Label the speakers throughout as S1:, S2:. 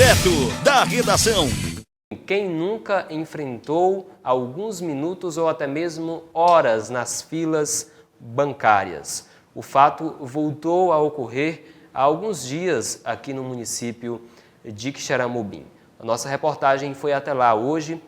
S1: Direto da redação.
S2: Quem nunca enfrentou alguns minutos ou até mesmo horas nas filas bancárias? O fato voltou a ocorrer há alguns dias aqui no município de Quixeramobim. A nossa reportagem foi até lá hoje,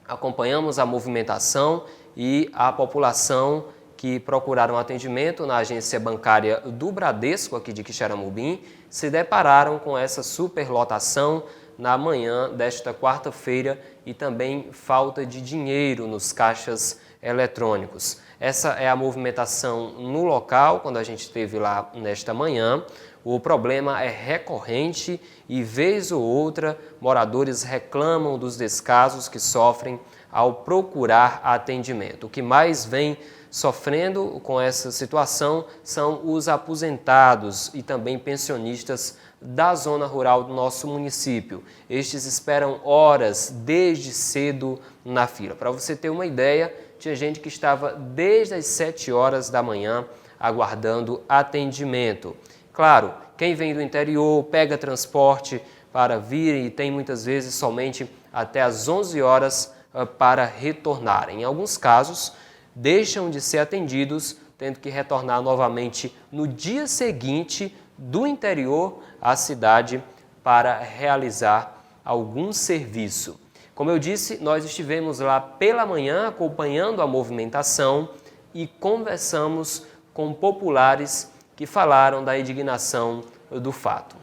S2: acompanhamos a movimentação e a população que procuraram atendimento na agência bancária do Bradesco aqui de Quixeramobim se depararam com essa superlotação na manhã desta quarta-feira e também falta de dinheiro nos caixas eletrônicos. Essa é a movimentação no local, quando a gente esteve lá nesta manhã. O problema é recorrente e, vez ou outra, moradores reclamam dos descasos que sofrem ao procurar atendimento. O que mais vem sofrendo com essa situação são os aposentados e também pensionistas da zona rural do nosso município. Estes esperam horas desde cedo na fila. Para você ter uma ideia, tinha gente que estava desde as 7 horas da manhã aguardando atendimento. Claro, quem vem do interior pega transporte para vir e tem muitas vezes somente até as 11 horas para retornar. Em alguns casos, deixam de ser atendidos, tendo que retornar novamente no dia seguinte do interior à cidade para realizar algum serviço. Como eu disse, nós estivemos lá pela manhã acompanhando a movimentação e conversamos com populares que falaram da indignação do fato.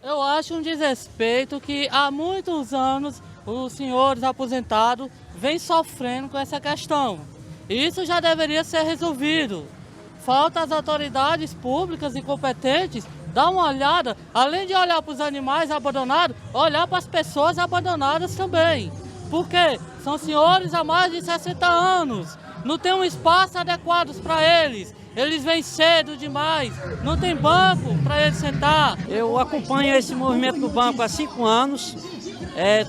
S3: Eu acho um desrespeito que há muitos anos os senhores aposentados vêm sofrendo com essa questão. Isso já deveria ser resolvido. Falta às autoridades públicas e competentes dar uma olhada, além de olhar para os animais abandonados, olhar para as pessoas abandonadas também. Porque são senhores há mais de 60 anos, não tem um espaço adequado para eles. Eles vêm cedo demais, não tem banco para eles sentar.
S4: Eu acompanho esse movimento do banco há 5 anos,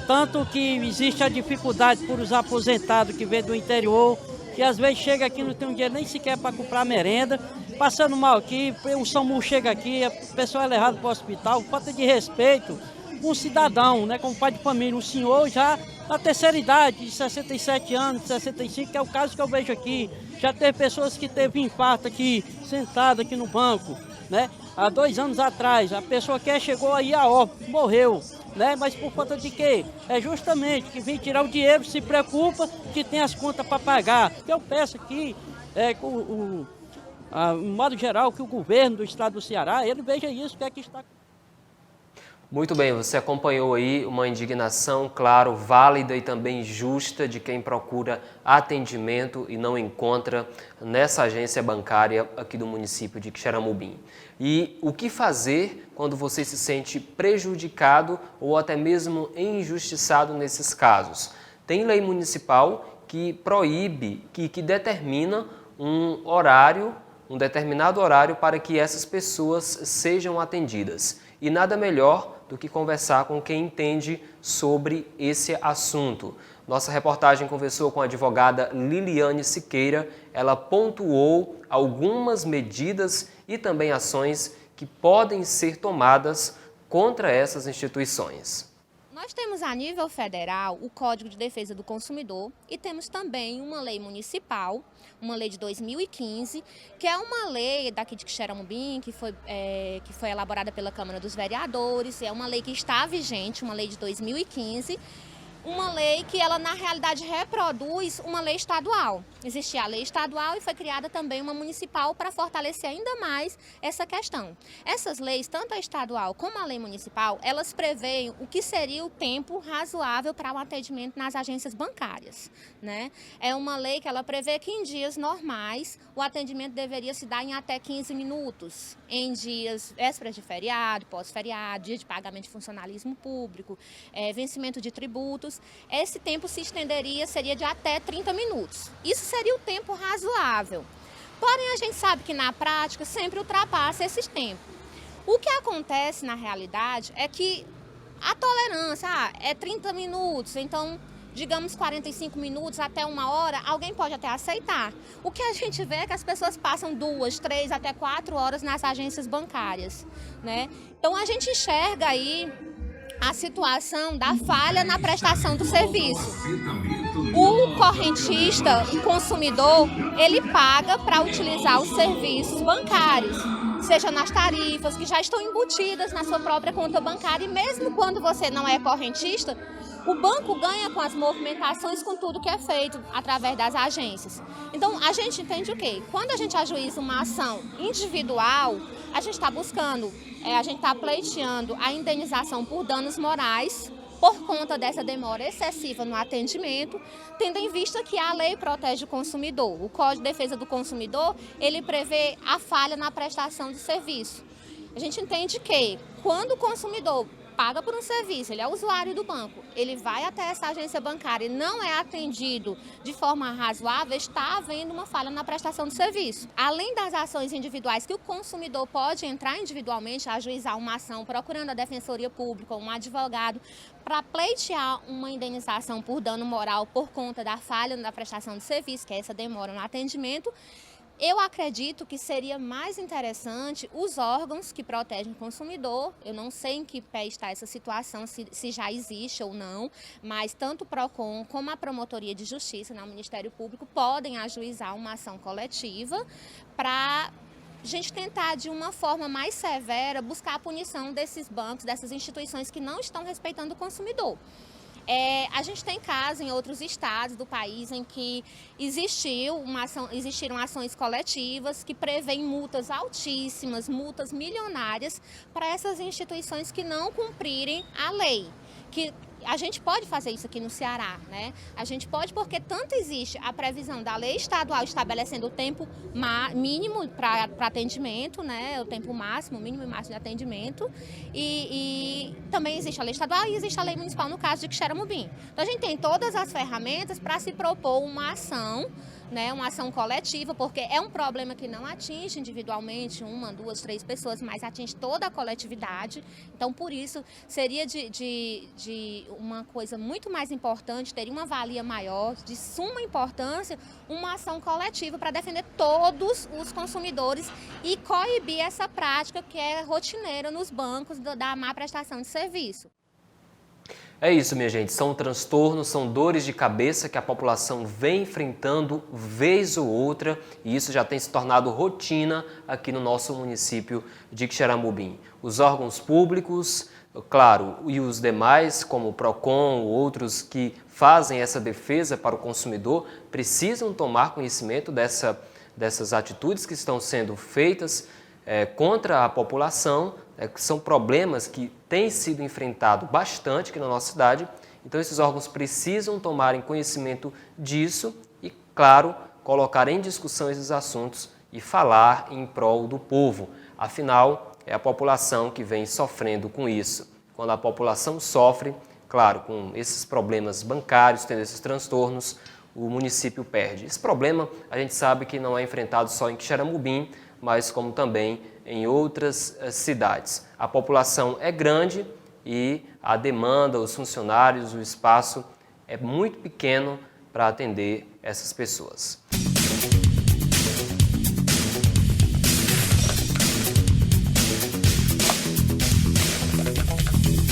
S4: tanto que existe a dificuldade por os aposentados que vêm do interior, que às vezes chega aqui não tem um dinheiro nem sequer para comprar merenda, passando mal aqui, o SAMU chega aqui, a pessoa é levada para o hospital, falta de respeito com o cidadão, né, como pai de família, um senhor já na terceira idade, de 67 anos, de 65, que é o caso que eu vejo aqui. Já teve pessoas que teve infarto aqui, sentado aqui no banco, né? Há 2 anos atrás, a pessoa que chegou aí a óbito, morreu, né? Mas por conta de quê? É justamente que vem tirar o dinheiro, se preocupa que tem as contas para pagar. Eu peço aqui, no modo geral, que o governo do estado do Ceará, ele veja isso, que é que está...
S2: Muito bem, você acompanhou aí uma indignação, claro, válida e também justa de quem procura atendimento e não encontra nessa agência bancária aqui do município de Quixeramobim. E o que fazer quando você se sente prejudicado ou até mesmo injustiçado nesses casos? Tem lei municipal que proíbe, que determina um horário, um determinado horário para que essas pessoas sejam atendidas. E nada melhor do que conversar com quem entende sobre esse assunto. Nossa reportagem conversou com a advogada Liliane Siqueira. Ela pontuou algumas medidas e também ações que podem ser tomadas contra essas instituições.
S5: Nós temos a nível federal o Código de Defesa do Consumidor e temos também uma lei municipal, uma lei de 2015, que é uma lei daqui de Quixeramobim, que foi elaborada pela Câmara dos Vereadores, é uma lei que está vigente, uma lei de 2015, uma lei que ela na realidade reproduz uma lei estadual. Existia a lei estadual e foi criada também uma municipal para fortalecer ainda mais essa questão. Essas leis, tanto a estadual como a lei municipal, elas preveem o que seria o tempo razoável para o atendimento nas agências bancárias, né? É uma lei que ela prevê que em dias normais o atendimento deveria se dar em até 15 minutos, em dias vésperas de feriado, pós-feriado, dia de pagamento de funcionalismo público, vencimento de tributos. Esse tempo se estenderia, seria de até 30 minutos. Isso seria o tempo razoável. Porém, a gente sabe que na prática sempre ultrapassa esses tempos. O que acontece na realidade é que a tolerância é 30 minutos, então, digamos 45 minutos até 1 hora, alguém pode até aceitar. O que a gente vê é que as pessoas passam 2, 3, até 4 horas nas agências bancárias, né? Então, a gente enxerga aí a situação da falha na prestação do serviço. O correntista, o consumidor, ele paga para utilizar os serviços bancários, seja nas tarifas que já estão embutidas na sua própria conta bancária, e mesmo quando você não é correntista, o banco ganha com as movimentações, com tudo que é feito através das agências. Então, a gente entende o quê? Quando a gente ajuiza uma ação individual, a gente está buscando, a gente está pleiteando a indenização por danos morais por conta dessa demora excessiva no atendimento, tendo em vista que a lei protege o consumidor. O Código de Defesa do Consumidor, ele prevê a falha na prestação do serviço. A gente entende que quando o consumidor paga por um serviço, ele é usuário do banco, ele vai até essa agência bancária e não é atendido de forma razoável, está havendo uma falha na prestação do serviço. Além das ações individuais que o consumidor pode entrar individualmente, ajuizar uma ação procurando a Defensoria Pública ou um advogado para pleitear uma indenização por dano moral por conta da falha na prestação do serviço, que é essa demora no atendimento, eu acredito que seria mais interessante os órgãos que protegem o consumidor. Eu não sei em que pé está essa situação, se já existe ou não, mas tanto o PROCON como a Promotoria de Justiça, o Ministério Público, podem ajuizar uma ação coletiva para a gente tentar, de uma forma mais severa, buscar a punição desses bancos, dessas instituições que não estão respeitando o consumidor. A gente tem casos em outros estados do país em que existiram ações coletivas que prevêem multas altíssimas, multas milionárias para essas instituições que não cumprirem a lei. A gente pode fazer isso aqui no Ceará, né? A gente pode, porque tanto existe a previsão da lei estadual estabelecendo o tempo mínimo para atendimento, né? O tempo máximo, mínimo e máximo de atendimento, e também existe a lei estadual e existe a lei municipal no caso de Quixeramobim. Então a gente tem todas as ferramentas para se propor uma ação, né, uma ação coletiva, porque é um problema que não atinge individualmente uma, duas, três pessoas, mas atinge toda a coletividade. Então, por isso, seria de uma coisa muito mais importante, teria uma valia maior, de suma importância, uma ação coletiva para defender todos os consumidores e coibir essa prática que é rotineira nos bancos da má prestação de serviço.
S2: É isso, minha gente. São transtornos, são dores de cabeça que a população vem enfrentando vez ou outra, e isso já tem se tornado rotina aqui no nosso município de Quixeramobim. Os órgãos públicos, claro, e os demais, como o PROCON ou outros que fazem essa defesa para o consumidor, precisam tomar conhecimento dessas atitudes que estão sendo feitas contra a população, que são problemas que têm sido enfrentados bastante aqui na nossa cidade. Então esses órgãos precisam tomarem conhecimento disso e, claro, colocar em discussão esses assuntos e falar em prol do povo. Afinal, é a população que vem sofrendo com isso. Quando a população sofre, claro, com esses problemas bancários, tendo esses transtornos, o município perde. Esse problema a gente sabe que não é enfrentado só em Quixeramobim, mas como também em outras cidades. A população é grande e a demanda, os funcionários, o espaço é muito pequeno para atender essas pessoas.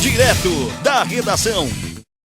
S1: Direto da redação.